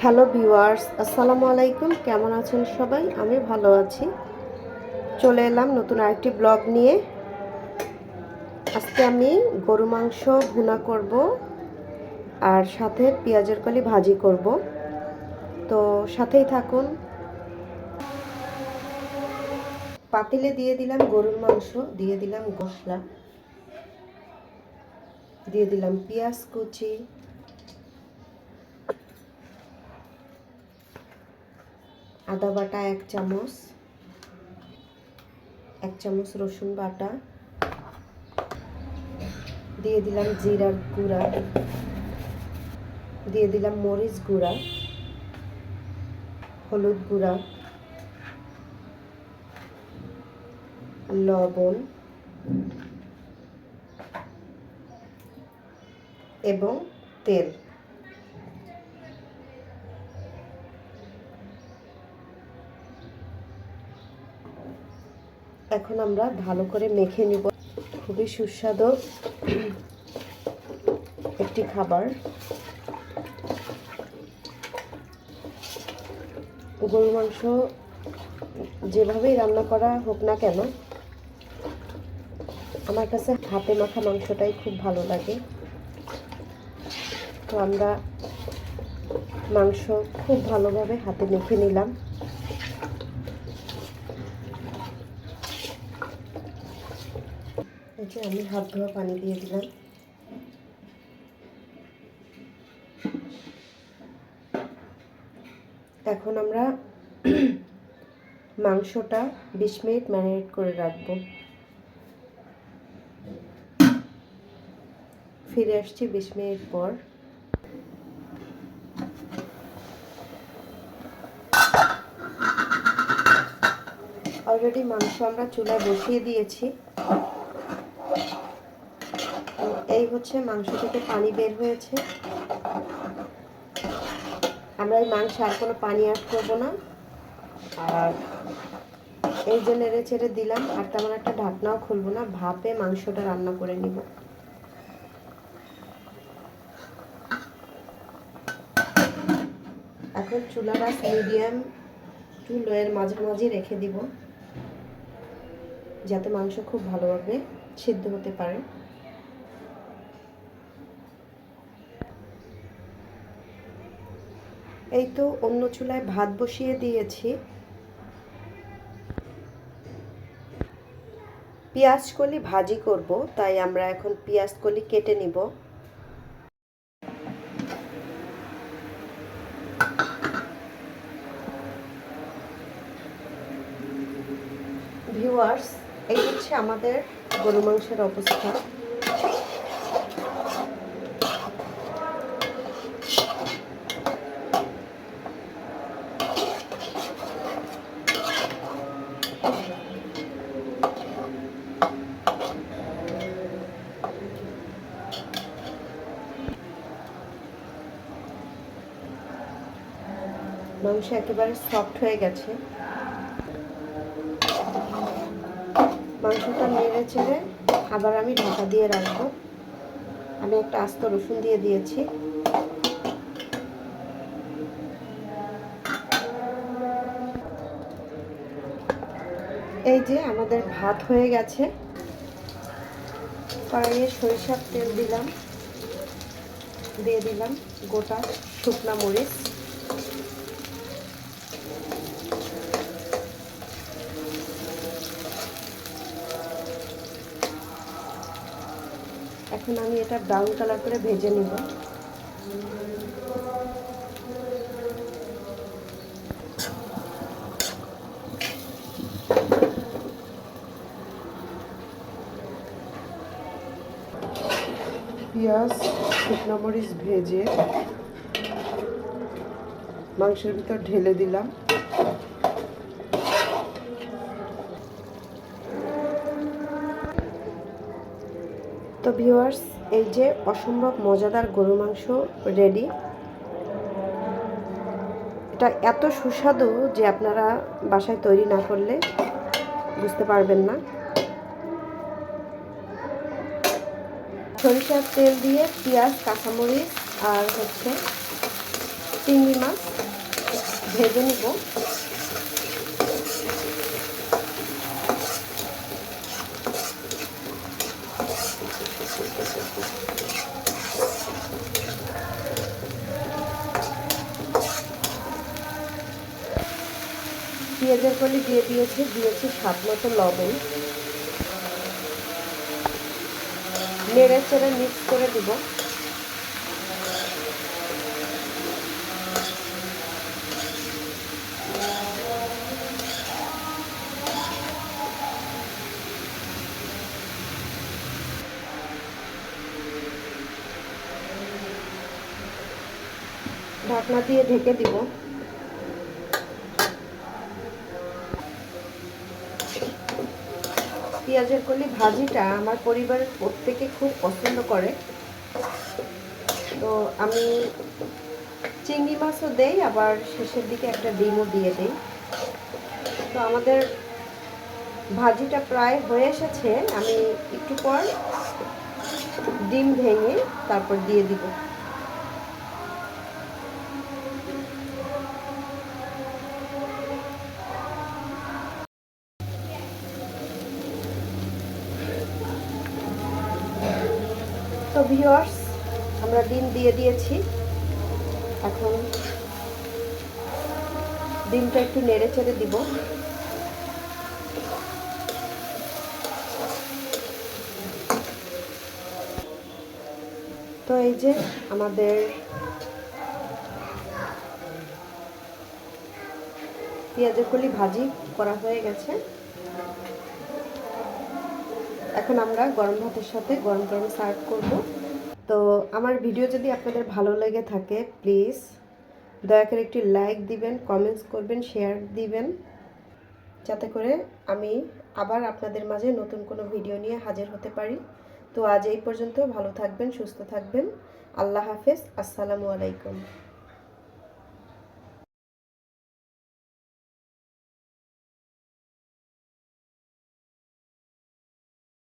Hello viewers, আসসালামু আলাইকুম। কেমন আছেন সবাই? আমি ভালো আছি। চলে এলাম নতুন আরেকটি ব্লগ নিয়ে। আজকে আমি গরু মাংস ভুনা করব আর সাথে পেঁয়াজের কলি ভাজি করব। তো সাথেই থাকুন। পাতিলে দিয়ে দিলাম গরুর মাংস, দিয়ে দিলাম মশলা, দিয়ে দিলাম পেঁয়াজ কুচি, আদা বাটা 1 চামচ, 1 চামচ রসুন বাটা, দিয়ে দিলাম জিরার গুঁড়া, দিয়ে দিলাম মরিচ গুঁড়া, হলুদ গুঁড়া, লবণ এবং তেল। এখন আমরা ভালো করে মেখে নিব। খুবই সুস্বাদু একটি খাবার। গরু মাংস যেভাবেই রান্না করা হোক না কেন, আমার কাছে হাতে মাখা মাংসটাই খুব ভালো লাগে। তো আমরা মাংস খুব ভালোভাবে হাতে মেখে নিলাম। এই যে আমি হাত ধোয়া পানি দিয়ে দিলাম। এখন আমরা মাংসটা 20 মিনিট ম্যারিনেট করে রাখবো। ফিরে আসছি 20 মিনিট পর। অলরেডি মাংস আমরা চুলায় বসিয়ে দিয়েছি। এই হচ্ছে মাংস থেকে পানি বের হয়েছে। আমরা এই মাংসে আর কোনো পানি অ্যাড করবো না। আর এই যে নেড়ে চেড়ে দিলাম, আর তেমন একটা ঢাকনাও খুলবো না, ভাপে মাংসটা রান্না করে নিব। এখন চুলাটা মিডিয়াম টু লোয়ের মাঝামাঝি রেখে দিব, যাতে মাংস খুব ভালোভাবে সিদ্ধ হতে পারে। এই তো অন্য চুলায় ভাত বসিয়ে দিয়েছি। পেঁয়াজ কলি ভাজি করব, তাই আমরা এখন পেঁয়াজ কলি কেটে নিব। ভিউয়ার্স, এই হচ্ছে আমাদের গরু মাংসের অবস্থা। মাংস একেবারে সফট হয়ে গেছে। মাংসটা নেড়ে চেড়ে আবার আমি ঢাকা দিয়ে রাখবো। আমি একটা আস্ত রসুন দিয়ে দিয়েছি। এই যে আমাদের ভাত হয়ে গেছে। কড়াইয়ে সরিষার তেল দিলাম, দিয়ে দিলাম গোটা শুকনা মরিচ, এখন আমি এটা ব্রাউন কালার করে ভেজে নিব। পেঁয়াজ শুকনো মরিচ ভেজে মাংসের ভিতর ঢেলে দিলাম। তো ভিউয়ার্স, এই যে অসম্ভব মজাদার গরু মাংস রেডি। এটা এত সুস্বাদু যে আপনারা বাসায় তৈরি না করলে বুঝতে পারবেন না। সরিষার তেল দিয়ে পেঁয়াজ, কাঁচামরিচ আর চিংড়ি মাছ ভেজে নিব। পেঁয়াজের কলি দিয়ে দিয়েছি স্বাদ মতো লবণ, নেড়ে চেড়ে মিক্স করে দিব। ঢাকনা দিয়ে ঢেকে দিব। পেঁয়াজের কলি ভাজিটা আমার পরিবারের প্রত্যেকে খুব পছন্দ করে, তো আমি চিংড়ি মাছও দেই, আবার শেষের দিকে একটা ডিমও দিয়ে দিই। তো আমাদের ভাজিটা প্রায় হয়ে এসেছে, আমি একটু পর ডিম ভেঙে তারপর দিয়ে দিব। তো ভিউয়ার্স, আমরা ডিম দিয়ে দিয়েছি। এখন ডিমটা একটু নেড়ে চেড়ে দিব। তো এই যে আমাদের পেঁয়াজের কলি ভাজি করা হয়ে গেছে। এখন আমরা গরম ভাতের সাথে গরম গরম সার্ভ করব। তো আমার ভিডিও যদি আপনাদের ভালো লেগে থাকে, প্লিজ দয়া করে একটি লাইক দিবেন, কমেন্টস করবেন, শেয়ার দিবেন, যাতে করে আমি আবার আপনাদের মাঝে নতুন কোনো ভিডিও নিয়ে হাজির হতে পারি। তো আজ এই পর্যন্ত, ভালো থাকবেন, সুস্থ থাকবেন। আল্লাহ হাফেজ। আসসালামু আলাইকুম।